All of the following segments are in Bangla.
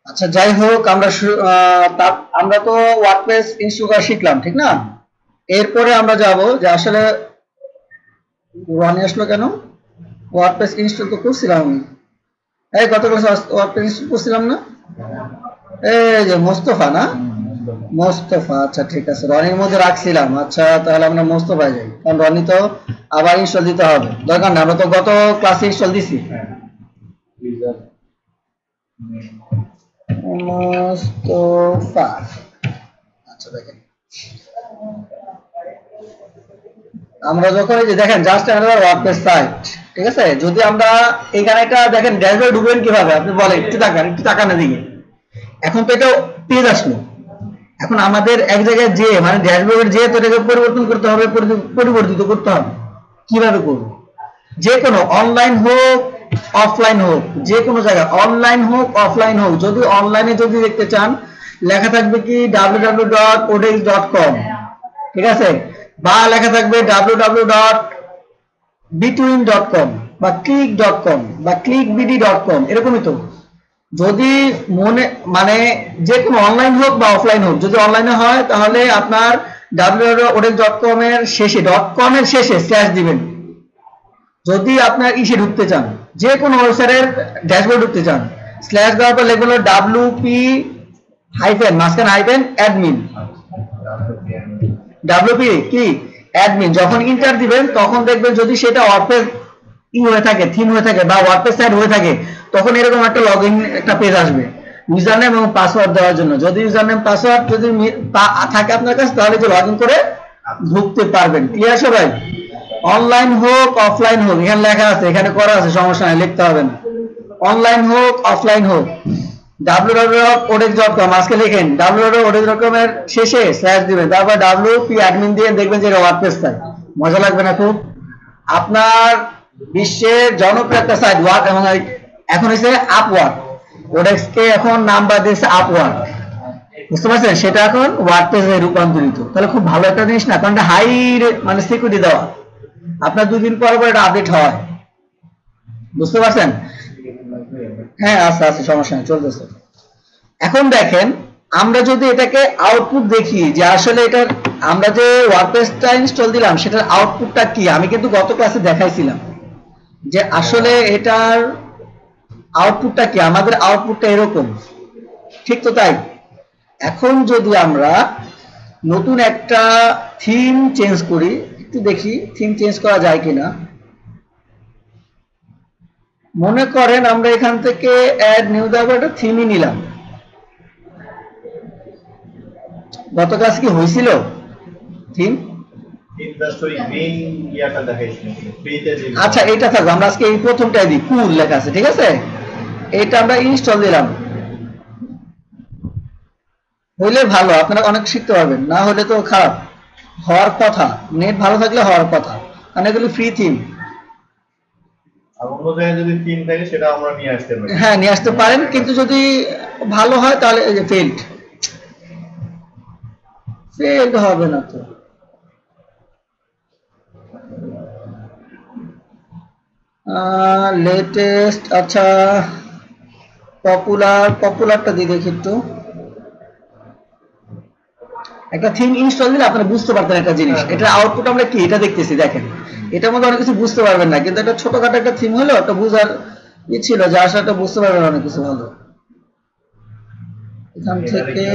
আচ্ছা, যাই হোক, আমরা তো ওয়ার্ডপ্রেস ইনস্টল করা শিখলাম, ঠিক না? এরপরে আমরা যাব যে আসলে রানি আসলো কেন। ওয়ার্ডপ্রেস ইনস্টল তো করছিলাম আমি। এই গত বছর ওয়ার্ডপ্রেস ইনস্টল করছিলাম না? এই যে মোস্তফা না? মোস্তফা, আচ্ছা ঠিক আছে, রনির মধ্যে রাখছিলাম। আচ্ছা, তাহলে আমরা মোস্তফায় যাই, কারণ রনি তো আবার ইনস্টল দিতে হবে, দরকার না, আমরা তো গত ক্লাসে ইনস্টল দিছি। মোস্তফা, আচ্ছা দেখেন, আমরা যখন এই যে দেখেন জাস্ট অ্যানাদার ওয়ার্ডপ্রেস সাইট, ঠিক আছে? যদি আমরা এখানে একটা দেখেন ড্যাশবোর্ডে ঢুকবেন কিভাবে আপনি বলেন, একটু তাকান এদিকে। এখন তো এটা পেজ আসলো, এখন আমাদের এক জায়গায় যে মানে ড্যাশবোর্ডের যে তো এটাকে পরিবর্তন করতে হবে, পরিবর্তিত করতে হবে। কিভাবে করব? যে কোনো অনলাইন হোক অফলাইন হোক, যে কোনো জায়গায় অনলাইন হোক অফলাইন হোক, যদি অনলাইনে যদি দেখতে চান লেখা থাকবে কি www.odex.com, ঠিক আছে? বা লেখা থাকবে www.between.com বা click.com বা clickbd.com, এরকমই তো। যদি মনে মানে যে কোনো অনলাইন হোক বা অফলাইন হোক, যদি অনলাইনে হয় তাহলে আপনার www.odex.com এর শেষে স্ল্যাশ দিবেন। যদি আপনার ইসে ঢুকতে চান, যে কোনো ওয়েবসাইটের ড্যাশবোর্ড ঢুকতে চান, স্ল্যাশ দেওয়ার পর লিখবেন wp হাইফেন মাঝখানে হাইফেন অ্যাডমিন, wp কি অ্যাডমিন। যখন ইন্টার দিবেন তখন দেখবেন যদি সেটা ওয়ার্ডপ্রেস হয়ে থাকে, থিম হয়ে থাকে বা ওয়ার্ডপ্রেস সাইট হয়ে থাকে, তখন এরকম একটা লগইন একটা পেজ আসবে ইউজার নেম এবং পাসওয়ার্ড দেওয়ার জন্য। যদি ইউজার নেম পাসওয়ার্ড যদি থাকে আপনার কাছে, তাহলে যে লগইন করে ঢুকতে পারবেন। ক্লিয়ার সবাই? অনলাইন হোক অফলাইন হোক, এখানে লেখা আছে, এখানে করা আছে, সমস্যা নাই, লিখতে হবে না। অনলাইন হোক অফলাইন হোক, www.odex.com আজকে লিখেন, www.odex.com এর শেষে স্ল্যাশ দিবেন, তারপর wp অ্যাডমিন দিয়ে দেখবেন যে এটা ওয়ার্ডপ্রেস সাইট। মজা লাগবে না খুব? আপনার বিশ্বের জনপ্রিয় একটা সাইট ওয়ার্ক, এবং এখন হচ্ছে আপওয়ার্ক। ওডেক্স কে এখন নাম্বার দিয়েছে আপওয়ার্ক, বুঝতে পারছেন? সেটা এখন ওয়ার্ডপ্রেসে রূপান্তরিত। তাহলে খুব ভালো একটা জিনিস না? কারণ হাই মানে সিকিউরিটি দেওয়া, আপনার 2 দিন পর পর এটা আপডেট হয়, বুঝতে পারছেন? হ্যাঁ আচ্ছা আচ্ছা, সমস্যা নেই, চলতেছে। এখন দেখেন, আমরা যদি এটাকে আউটপুট দেখি যে আসলে এটার আমরা যে ওয়ার্ডপ্রেসটা ইনস্টল দিলাম সেটার আউটপুটটা কি, আমি কিন্তু গত ক্লাসে দেখাইছিলাম যে আসলে এটার আউটপুটটা কি। আমাদের আউটপুটটা এরকম, ঠিক তো? তাই এখন যদি আমরা নতুন একটা থিম চেঞ্জ করি, একটু দেখি থিম চেঞ্জ করা যায় কিনা। মনে করেন আমরা এখান থেকে অ্যাড নিউ দেওয়ার একটা থিমই নিলাম। গত ক্লাস কি হয়েছিল থিম? আচ্ছা এটা থাকবে, আমরা আজকে এই প্রথমটাই দিই, কুল লেখা আছে, ঠিক আছে? এটা আমরা ইনস্টল দিলাম, হইলে ভালো, আপনারা অনেক শিখতে পারবেন, না হলে তো খারাপ। হওয়ার কথা, নেট ভালো থাকলে হওয়ার কথা, কারণ এগুলো ফ্রি থিম। হ্যাঁ নিয়ে আসতে পারেন, কিন্তু যদি ভালো হয় তাহলে ফেল্ড হবে না তো। লেটেস্ট, আচ্ছা পপুলারটা দিয়ে দেখি একটু। একটা থিম ইনস্টল দিলে আপনারা বুঝতে পারতেন একটা জিনিস, এটা আউটপুট আমরা কি এটা দেখতেছি, দেখেন এটার মধ্যে অনেক কিছু বুঝতে পারবেন না, কিন্তু একটা ছোটখাটো একটা থিম হলো একটা বুঝার ছিল যে আসলে একটা বুঝতে পারবেন অনেক কিছু ভালো। এখান থেকে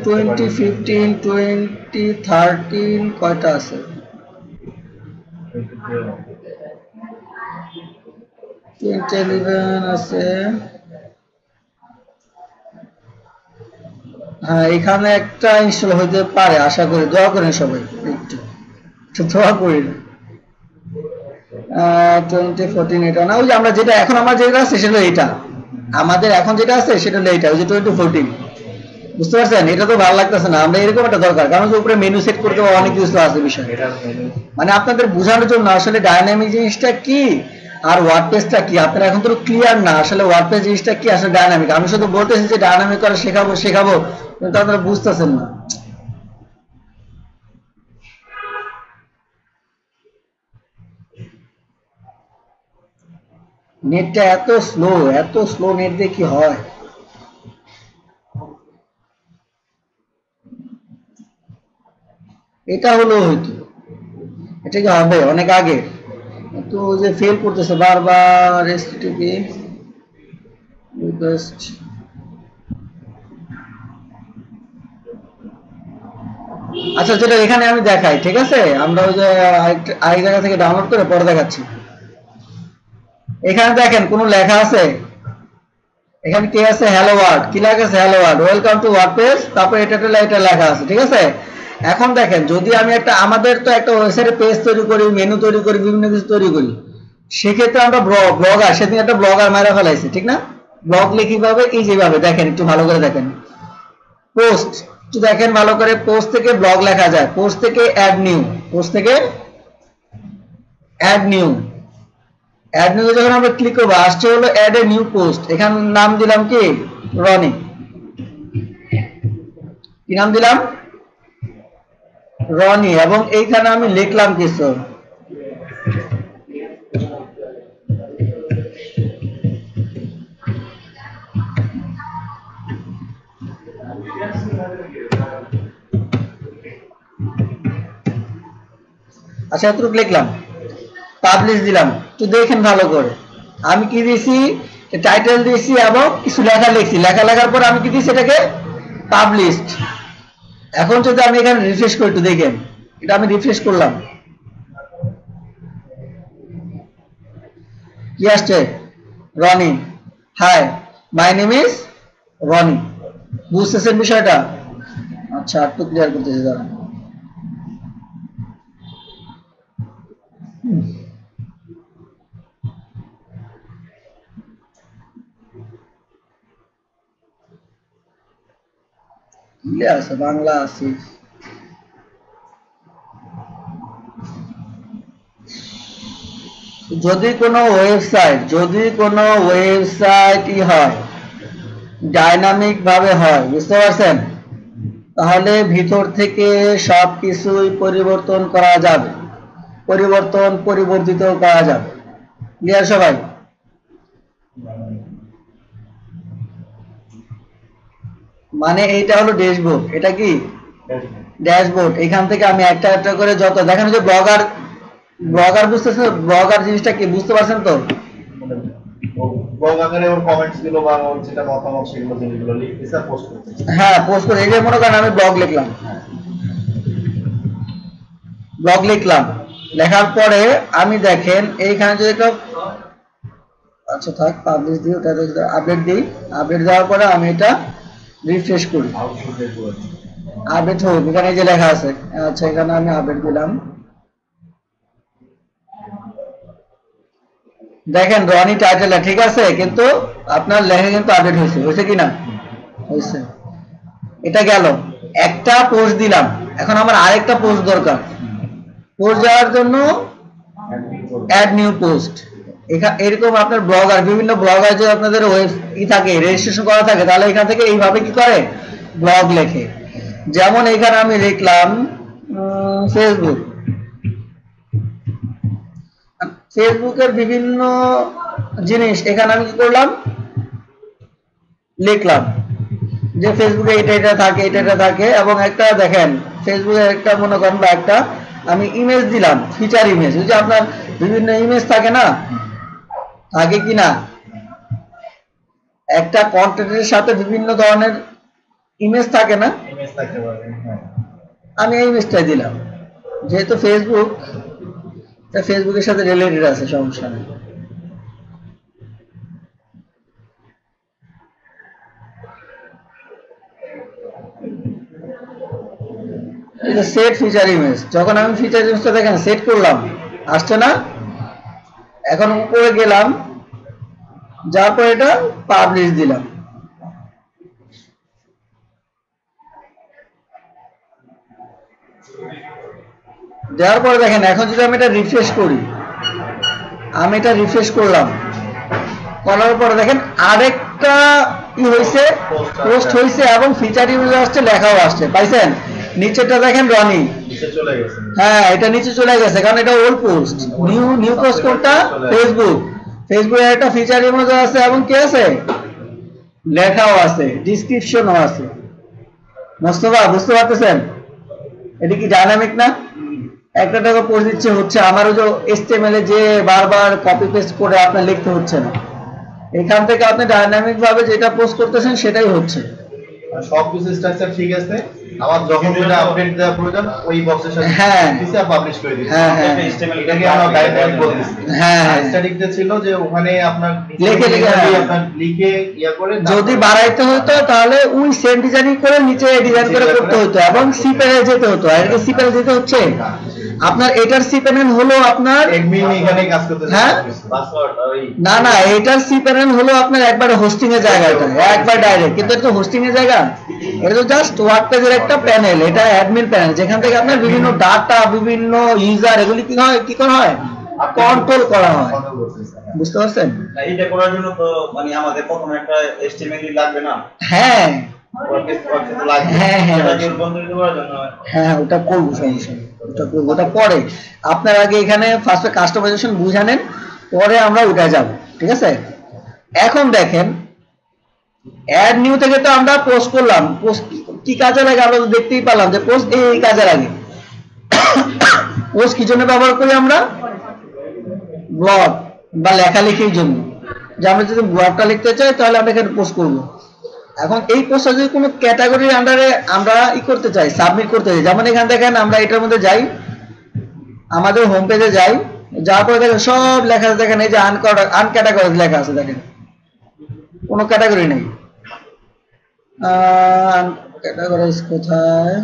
2015 2013 কয়টা আছে? 2011 আছে। হ্যাঁ এখানে একটা ইনস্টল হইতে পারে, আশা করি। দোয়া করেন সবাই, একটু দোয়া করেন। 2014 এটা না, ওই যে আমরা যেটা এখন আমার যেটা আছে সেটা এটা, আমাদের এখন যেটা আছে সেটা হলো এটা, ওই যে 2014, বুঝতে পারছেন? এটা তো ভালো লাগতেছে না, আমরা এরকম একটা দরকার, কারণ উপরে মেনু সেট করতে অনেক কিছু আছে বিষয়, মানে আপনাদের বোঝানোর জন্য আসলে ডায়নামিক জিনিসটা কি আর ওয়ার্ডপ্রেসটা কি, আপনারা এখন তো ক্লিয়ার না আসলে ওয়ার্ডপ্রেস জিনিসটা কি, আসলে ডায়নামিক। আমি শুধু বলতেছি যে ডায়নামিক করা শেখাবো, কিন্তু আপনারা বুঝতেছেন না। নেটটা এত স্লো নেট দিয়ে কি হয়? এটা হলো হয়তো, এটা কি হবে অনেক আগে, তো যে ফেল করতেছে বারবার এসটিপি রিকোয়েস্ট। আচ্ছা যেটা এখানে আমি দেখাই, ঠিক আছে, আমরা ওই যে আরেক জায়গা থেকে ডাউনলোড করে পরে দেখাচ্ছি। এখানে দেখেন কোনো লেখা আছে, এখানে কি আছে, হ্যালো ওয়ার্ল্ড, কি লেখা আছে, hello world, welcome to WordPress, তারপর এটা লেখা আছে, ঠিক আছে। এখন দেখেন যদি আমি একটা, আমাদের তো একটা ওয়েবসাইটে পেজ তৈরি করি, মেনু তৈরি করি, বিভিন্ন কিছু তৈরি করি, সেক্ষেত্রে আমরা ব্লগার, সেদিন একটা ব্লগার মারা ফেলাইছি, ঠিক না। ব্লগ লিখি ভাবে, এই যেভাবে দেখেন, একটু ভালো করে দেখেন, পোস্ট একটু দেখেন ভালো করে, পোস্ট থেকে ব্লগ লেখা যায়, পোস্ট থেকে অ্যাড নিউ, পোস্ট থেকে অ্যাড নিউ, অ্যাড নিউ যখন আমরা ক্লিক করবো আসছে হলো অ্যাড এ নিউ পোস্ট। এখানে নাম দিলাম কি, রনি, কি নাম দিলাম, রনি, এবং এইখানে আমি লিখলাম কিছু, আচ্ছা এতটুকু লিখলাম, পাবলিশ দিলাম, তো দেখেন ভালো করে আমি কি দিয়েছি, টাইটেল দিয়েছি এবং কিছু লেখা লিখছি, লেখা লেখার পর আমি কি দিয়েছি, এটাকে পাবলিশড। এখন যদি আমি এখানে রিফ্রেশ করি, একটু দেখেন, এটা আমি রিফ্রেশ করলাম, কি আসছে, Rony, hi my name is Rony, বুঝতেছেন বিষয়টা। আচ্ছা একটু ক্লিয়ার করতেছি দাঁড়ান, ক্লিয়ার আছে, বাংলা আছে। যদি কোনো ওয়েবসাইটই হয়, ডাইনামিক ভাবে হয়, বুঝতে পারছেন, তাহলে ভিতর থেকে সবকিছুই পরিবর্তন করা যাবে, পরিবর্তিত করা যাবে। ক্লিয়ার সবাই? মানে এইটা হলো ড্যাশবোর্ড, এটা কি ড্যাশবোর্ড, এখান থেকে আমি একটা একটা করে যত দেখেন, যে ব্লগার বুঝতেছেন, ব্লগার জিনিসটা কি বুঝতে পারছেন তো, ব্লগ আকারে ওর কমেন্টস গুলো বা ওর যেটা মতামত সেগুলো জিনিসগুলো লিখতেছে আর পোস্ট করতেছে। হ্যাঁ পোস্ট করে, এই যে মনে করেন আমি ব্লগ লিখলাম, লেখার পরে আমি দেখেন এইখানে যদি একটা, আচ্ছা থাক পাবলিশ দিই, ওটা আপডেট দিই, আপডেট দেওয়ার পরে আমি এটা রিফ্রেশ করি, আপডেট হোক, এখানে যে লেখা আছে, আচ্ছা এখানে আমি আপডেট দিলাম, দেখেন রনি টাইটেল ঠিক আছে, কিন্তু আপনার লেখা কিন্তু আপডেট হয়েছে কি না, হয়েছে। এটা গেল, একটা পোস্ট দিলাম, এখন আমার আরেকটা পোস্ট দরকার, পোস্ট দেওয়ার জন্য অ্যাড নিউ পোস্ট। এরকম আপনার ব্লগার, বিভিন্ন ব্লগার যে আপনাদের থাকে, রেজিস্ট্রেশন করা থাকে, তাহলে এখান থেকে এইভাবে কি করে, ব্লগ লেখে। যেমন এখানে আমি লিখলাম ফেসবুকের বিভিন্ন জিনিস, এখানে আমি কি করলাম, লিখলাম যে ফেসবুকে এটা থাকে, এবং একটা দেখেন ফেসবুকে একটা মনে করেন বা একটা আমি ইমেজ দিলাম, ফিচার ইমেজ, ওই যে আপনার বিভিন্ন ইমেজ থাকে না, থাকে কি না, একটা কন্টেন্টের সাথে বিভিন্ন ধরনের ইমেজ থাকে না, আমি এই ইমেজটাই দিলাম, যেহেতু ফেসবুকের সাথে রিলেটেড আছে, সমস্যা নেই। এটা সেট ফিচার ইমেজ, যখন আমি ফিচার ইমেজটা দেখেন সেট করলাম, আসছে না, এখন উপরে গেলাম, যার পর এটা পাবলিশ দিলাম, দেওয়ার পরে দেখেন এখন যদি আমি এটা রিফ্রেশ করি, আমি এটা রিফ্রেশ করলাম, করার পরে দেখেন আরেকটা কি হয়েছে, পোস্ট হয়েছে, এবং ফিচার ইমেজ আসছে, লেখাও আসছে, পাইছেন, নিচেটা দেখেন রনি, হ্যাঁ এটা নিচে চলে গেছে, কারণ এটা ওল্ড পোস্ট, নিউ পোস্ট কোনটা, ফেসবুকে একটা ফিচার ইমেজ আছে, এবং কি আছে, লেখাও আছে, ডেসক্রিপশনও আছে। মোস্তফা বুঝতে পারতেছেন? এটা কি ডাইনামিক না? একটা টাকা পোস্ট দিচ্ছে হচ্ছে, আমারও যে HTML এ যে বারবার কপি পেস্ট করে আপনার লিখতে হচ্ছে না, এখান থেকে আপনি ডাইনামিক ভাবে যেটা পোস্ট করতেছেন সেটাই হচ্ছে। সবকিছু স্ট্রাকচার ঠিক আছে, আমার যখন যেটা আপডেট দেওয়া প্রয়োজন ওই বক্সের সাথে দিছি আর পাবলিশ করে দিছি। এটাকে আমরা ডাইনামিক বলতেছি। স্ট্যাটিকতে ছিল যে ওখানে আপনার লিখে ইয়া করে যদি বাড়াইতে হতো তাহলে ওই সেম ডিজাইনিং করে নিচে ডিজাইন করে করতে হতো এবং সি প্যানেল যেতে হতো। আর এটা সি প্যানেল যেতে হচ্ছে আপনার, এটার সি প্যানেল হলো আপনার অ্যাডমিন এখানে কাজ করতেছে। হ্যাঁ না না, এটার সি প্যানেল হলো আপনার একবার হোস্টিং এর জায়গাটা, একবার ডাইরেক্ট, কিন্তু এটা তো হোস্টিং এর জায়গা, এটা তো জাস্ট ওয়ার্ডপ্রেসের একটা প্যানেল, এটা অ্যাডমিন প্যানেল, যেখান থেকে আপনার বিভিন্ন ডাটা, বিভিন্ন ইউজার এগুলি কি করা হয়, কন্ট্রোল করা হয়। বুঝতে পারছেন? এটা করার জন্য তো মানে আমাদের প্রথমে একটা HTML লাগবে না? হ্যাঁ হ্যাঁ, ওটা করবো, সমস্যা নেই, ওটা করবো, ওটা পরে। আপনার আগে এখানে ফার্স্টে কাস্টমাইজেশন বুঝানেন, পরে আমরা ওটা যাব, ঠিক আছে? এখন দেখেন অ্যাড নিউ থেকে তো আমরা পোস্ট করলাম, পোস্ট কি কাজে লাগে আমরা তো দেখতেই পেলাম যে পোস্ট এই কাজে লাগে। পোস্ট কি জন্য ব্যবহার করি আমরা? ব্লগ বা লেখালেখির জন্য, যে আমরা যদি ব্লগটা লিখতে চাই তাহলে আমরা এখানে পোস্ট করব। এখন এই পোস্টটা যদি কোনো ক্যাটাগরির আন্ডারে আমরা করতে চাই, সাবমিট করতে চাই, যেমন এখানে দেখেন আমরা এটার মধ্যে যাই, আমাদের হোম পেজে যাই, যাওয়ার পরে দেখেন সব লেখা আছে, দেখেন এই যে আনক্যাটাগরাইজ লেখা আছে, দেখেন কোনো ক্যাটাগরি নেই। ক্যাটাগরাইজ কোথায়?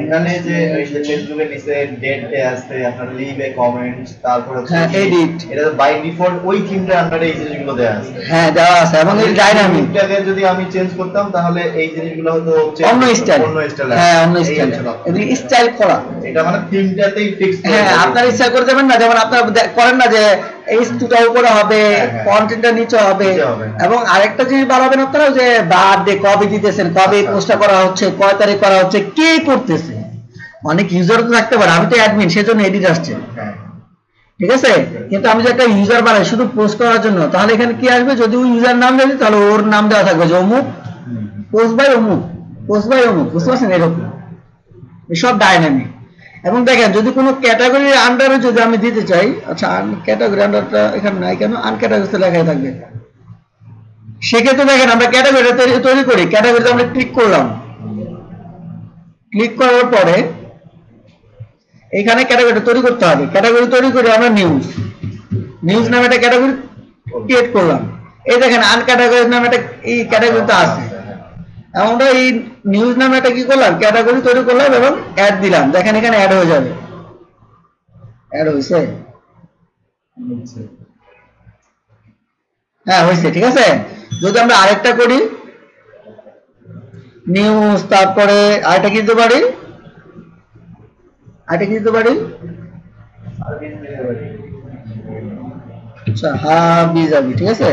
এখানে যে এই যে ফেসবুকের নিচে ডেট আছে, আপনার লিভ এ কমেন্টস, তারপর হচ্ছে এডিট, এটা বাই ডিফল্ট ওই থিমটার আন্ডারে এই জিনিসগুলো দেয়া আছে। হ্যাঁ দেওয়া আছে, এবং এই ডাইনামিক থিমটাকে যদি আমি চেঞ্জ করতাম তাহলে এই জিনিসগুলো হয়তো অন্য স্টাইল, হ্যাঁ অন্য স্টাইল, এগুলি স্টাইল করা, এটা মানে থিমটাতেই ফিক্স। হ্যাঁ আপনার ইচ্ছা করে দেবেন না, যেমন আপনারা করেন না যে এই স্টুটা উপরে হবে, কন্টেন্টটা নিচে হবে, এবং আরেকটা জিনিস বাড়াবেন আপনারা যে বার্থডে কবে দিতেছেন, কবে পোস্টটা করা হচ্ছে, কয় তারিখ করা হচ্ছে, কে করতেছে। অনেক ইউজার তো থাকতে পারে, আমি তো অ্যাডমিন, সেজন্য এডিট আসছে, ঠিক আছে? কিন্তু আমি যে একটা ইউজার বানাই শুধু পোস্ট করার জন্য, তাহলে এখানে কি আসবে, যদি ওই ইউজার নাম দেয় তাহলে ওর নাম দেওয়া থাকবে যে অমুক পোস্ট বাই অমুক, পোস্ট বাই অমুক, বুঝতে পারছেন? এরকম এসব ডাইনামিক। এবং দেখেন যদি কোনো ক্যাটাগরির আন্ডারে যদি আমি দিতে চাই, আচ্ছা ক্যাটাগরি আন্ডারটা এখানে নাই কেন, আনক্যাটাগরিতে লেখাই থাকবে, সেক্ষেত্রে দেখেন আমরা ক্যাটাগরিটা তৈরি করি, ক্যাটাগরিতে আমরা ক্লিক করলাম, ক্লিক করার পরে এখানে ক্যাটাগরিটা তৈরি করতে হবে, ক্যাটাগরি তৈরি করে আমরা নিউজ নামে একটা ক্যাটাগরি ক্রিয়েট করলাম। এই দেখেন আনক্যাটাগরি নামে একটা এই ক্যাটাগরিটা আছে, আমরা এই নিউজ নামে একটা কি করলাম, ক্যাটাগরি তৈরি করলাম এবং অ্যাড দিলাম, দেখেন এখানে অ্যাড হয়ে যাবে, অ্যাড হয়েছে, হ্যাঁ হয়েছে, ঠিক আছে? যদি আমরা আরেকটা করি নিউজ, তারপরে আরেকটা কি দিতে পারি, আচ্ছা হাবিজাবি, ঠিক আছে?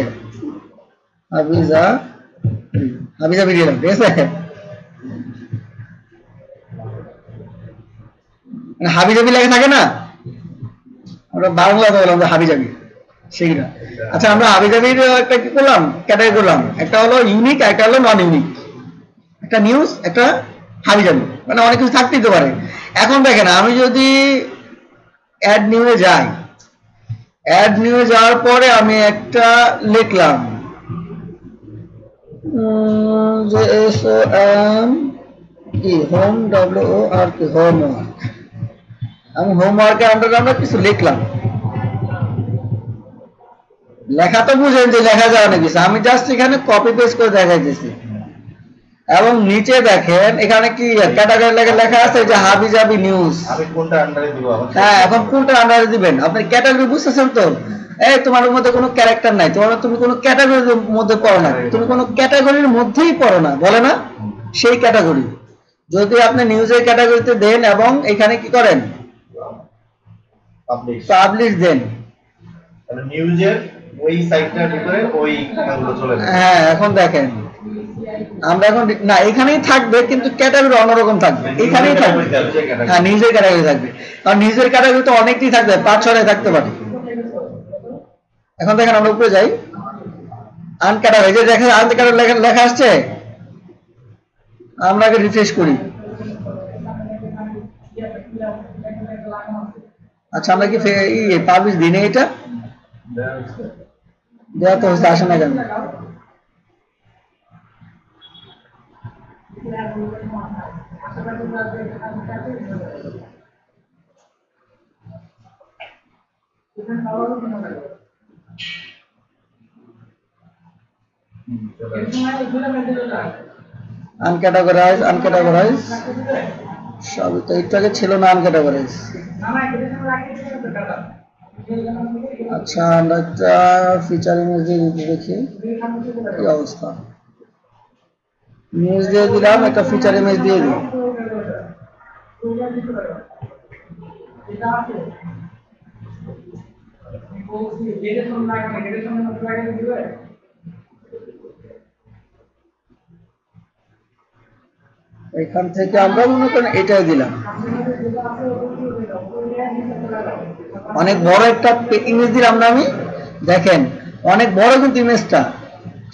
হাবিজাবি দিলাম, ঠিক আছে? হাবিজাবি লেখা থাকে না, আমরা বাংলাতে বললাম হাবিজাবি, সেটা। আচ্ছা আমরা হাবিজাবির একটা কি করলাম, ক্যাটাগরি করলাম, একটা হলো ইউনিক, একটা হলো নন ইউনিক, একটা নিউজ, একটা হাবিজাবি, মানে অনেক কিছু থাকতেই পারে। এখন দেখেন আমি যদি অ্যাড নিউয়ে যাই, অ্যাড নিউয়ে যাওয়ার পরে আমি একটা লিখলাম যে SOM কি হোম WORK, হোমওয়ার্ক, আমি হোমওয়ার্কের আন্ডারে আমরা কিছু লিখলাম, লেখা তো বুঝেন যে লেখা যায় অনেক কিছু, আমি জাস্ট এখানে কপি পেস্ট করে দেখাইতেছি। এবং নিচে দেখেন এখানে কি ক্যাটাগরি লেখা আছে যে হাবিজাবি নিউজ, আমি কোনটা আন্ডারে দিব? হ্যাঁ এখন কোনটা আন্ডারে দিবেন, আপনি ক্যাটাগরি বুঝতেছেন তো? এই তোমার মধ্যে কোনো ক্যারেক্টার নাই, তুমি কোনো ক্যাটাগরির মধ্যে পড়ো না, তুমি কোনো ক্যাটাগরির মধ্যেই পড়ো না, বলে না সেই ক্যাটাগরি। যদি আপনি নিউজের ক্যাটাগরিতে দেন এবং এখানে কি করেন পাবলিশ দেন, তাহলে নিউজের ওই সাইটটার ভিতরে ওই কথাগুলো চলে যাবে। হ্যাঁ এখন দেখেন আমরা এখন না এখানেই থাকবে, কিন্তু ক্যাটাগরি অন্যরকম থাকবে, এখানেই থাকবে, হ্যাঁ নিউজের ক্যাটাগরি থাকবে, কারণ নিউজের ক্যাটাগরি তো অনেকই থাকবে, 5-6 থাকতে পারে। এখন দেখেন আমরা উপরে যাই, আনক্যাটাগরি, যে দেখেন আনক্যাটাগরি লেখা আসছে, আমরা আগে রিফ্রেশ করি। আচ্ছা আমরা কি পাবলিশ দিই না এটা? দেওয়া তো হচ্ছে, আসে না কেন? আনক্যাটাগরাইজ সবই তো একটু আগে ছিল না আনক্যাটাগরাইজ। আচ্ছা আমরা একটা ফিচার ইমেজ দিয়ে দিতে দেখি কি অবস্থা। ইমেজ দিয়ে দিলাম, একটা ফিচার ইমেজ দিয়ে দিই। এখান থেকে আমরা মনে করেন এটাই দিলাম। অনেক বড় একটা ইমেজ দিলাম না আমি, দেখেন অনেক বড় কিন্তু ইমেজটা।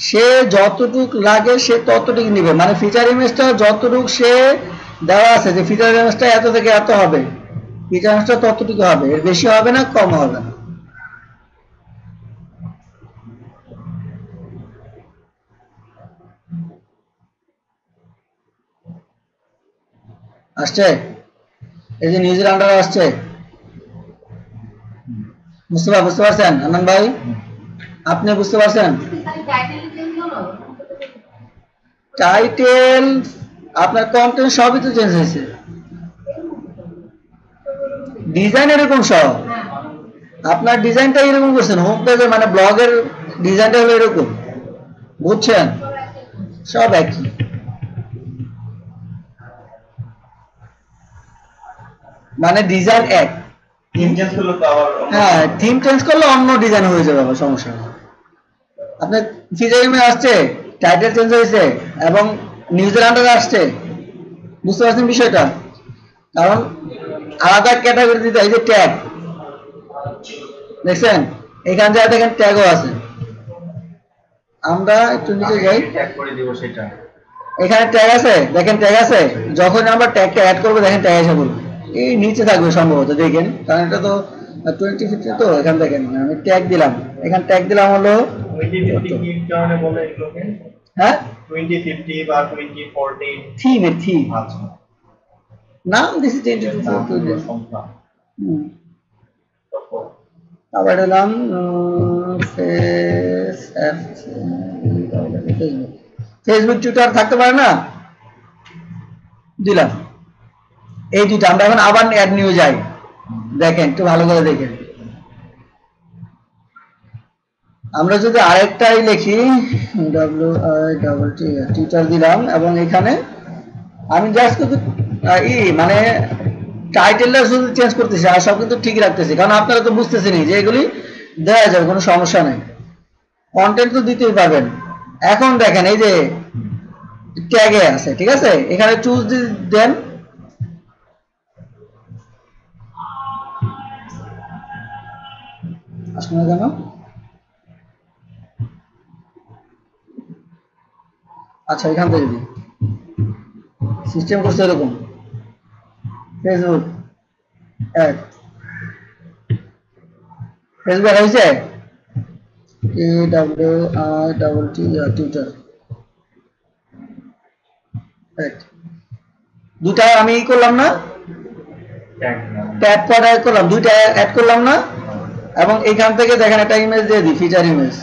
সে যতটুক লাগে সে ততটুকু নিবে, মানে ফিচার ইমেজটা যতটুক সে দেওয়া আছে যে ফিচার ইমেজটা এত থেকে এত হবে, ফিচার ইমেজটা ততটুকু হবে, এর বেশি হবে না, কম হবে না। আসছে, এই যে নিউজিল্যান্ডার আসছে, বুঝতে পারছেন আনন্দ ভাই? আপনি বুঝতে পারছেন? টাইটেল আপনার কন্টেন্ট সবই তো চেঞ্জ হয়েছে, ডিজাইন এরকম সব। আপনার ডিজাইনটা এরকম করছেন, হোম পেজের মানে ব্লগের ডিজাইনটা হলো এরকম, বুঝছেন? সব একই। মানে ডিজাইন এক, হ্যাঁ থিম চেঞ্জ করলে অন্য ডিজাইন হয়ে যাবে, আবার সমস্যা নেই। আপনার ফিচার ইমেজ আসছে, টাইটেল চেঞ্জ হয়েছে এবং নিউজিল্যান্ডার আসছে, বুঝতে পারছেন বিষয়টা? কারণ আলাদা ক্যাটাগরি দিতে, এই যে ট্যাগ দেখছেন, এখান থেকে দেখেন ট্যাগও আছে। আমরা একটু নিচে যাই, এখানে ট্যাগ আছে, দেখেন ট্যাগ আছে। যখন আমরা ট্যাগটা অ্যাড করবো দেখেন ট্যাগ এসে বলবো, এই নিচে থাকবে সম্ভবত, দেখেন কারণ এটা তো 2050 তো। এখান থেকে আমি ট্যাগ দিলাম, এখানে ট্যাগ দিলাম হলো হ্যাঁ 2050 বা 2040 থিম আচ্ছা নাম দিছি 2040 সংখ্যা। আবার দিলাম ফেসবুক টুইটার থাকতে পারে না, দিলাম এই দুটো। আমরা এখন আবার অ্যাড নিয়ে যাই, দেখেন একটু ভালো করে দেখেন। আমরা যদি আরেকটাই লিখি টুইটার দিলাম এবং এখানে আমি জাস্ট কিন্তু মানে টাইটেলটা শুধু চেঞ্জ করতেছি, আর সব কিন্তু ঠিক রাখতেছি, কারণ আপনারা তো বুঝতেছেনই যে এগুলি দেওয়া যাবে, কোনো সমস্যা নেই, কন্টেন্ট তো দিতেই পারবেন। এখন দেখেন এই যে ট্যাগে আছে, ঠিক আছে, এখানে চুজ দেন, আসলে না কেন? আচ্ছা এখান থেকে দিই, সিস্টেম করছে এরকম, ফেসবুক অ্যাড, ফেসবুক হয়েছে টুইটার দুটা আমি করলাম না, ট্যাগ করা করলাম, দুইটা অ্যাড করলাম না, এবং এইখান থেকে দেখেন একটা ইমেজ দিয়ে দিই, feature image.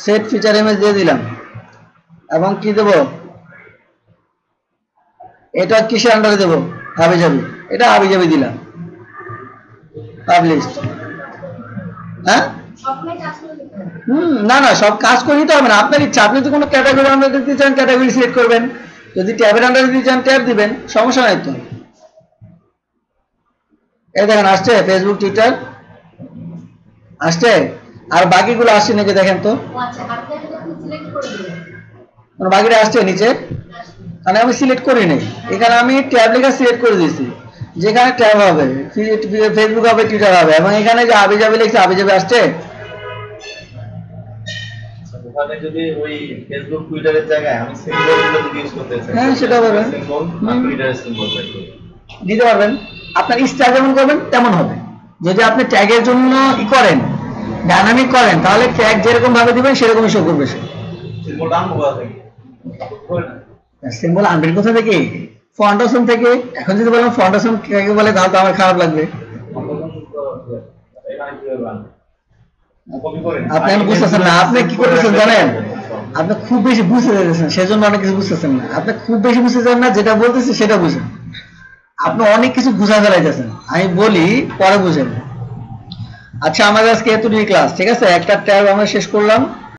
Set feature image দিয়ে দিলাম এবং কি দেব, এটা কিসের আন্ডারে দেব, হাবিজাবি, এটা হাবিজাবি দিলাম, পাবলিশ। হ্যাঁ না না সব কাজ করে নিতে হবে না, আপনার ইচ্ছা, আপনি তো কোনো ক্যাটাগরি আন্ডারে দিতে চান ক্যাটাগরি সিলেক্ট করবেন, যদি ট্যাবের আন্ডারে দিতে চান ট্যাব দিবেন, সমস্যা নাই তো। এই দেখেন আসছে ফেসবুক টুইটার আসছে, আর বাকিগুলো আসছে নাকি দেখেন তো। বাকিটা আসছে নিচে, মানে আমি সিলেক্ট করি নাই, এখানে আমি ট্যাব লেখা সিলেক্ট করে দিয়েছি, যেখানে ট্যাব হবে, ফেসবুক হবে, টুইটার হবে, এবং এখানে যে আবি যাবি লিখছে আবি যাবি আসছে। ওখানে যদি ওই ফেসবুক টুইটারের জায়গায় আমি সিম্বলগুলো যদি ইউজ করতে চাই, হ্যাঁ সেটা হবে, সিম্বল আর টুইটারের সিম্বল দিতে পারবেন। আপনার স্টাইল যেমন করবেন তেমন হবে। যদি আপনি ট্যাগের জন্য ই করেন, ডাইনামিক করেন, তাহলে ট্যাগ যেরকম ভাবে দিবেন সেরকমই শো করবে সে। সিম্বল ডান কোথা থেকে? সিম্বল আনবেন কোথা থেকে? ফাউন্ডেশন থেকে। এখন যদি বলেন ফাউন্ডেশন কাকে বলে তাহলে তো আমার খারাপ লাগবে। আপনি এখন বুঝতেছেন না, আপনি কি করতেছেন জানেন, আপনি খুব বেশি বুঝতে চাইছেন, সেজন্য অনেক কিছু বুঝতেছেন না। আপনি খুব বেশি বুঝতে চান না, যেটা বলতেছি সেটা বুঝেন। আপনি অনেক কিছু বুঝা ফেলাইতেছেন, আমি বলি পরে বুঝেন। আচ্ছা, আমাদের আজকে এতটুকু ক্লাস, ঠিক আছে? একটা ট্যাব আমরা শেষ করলাম।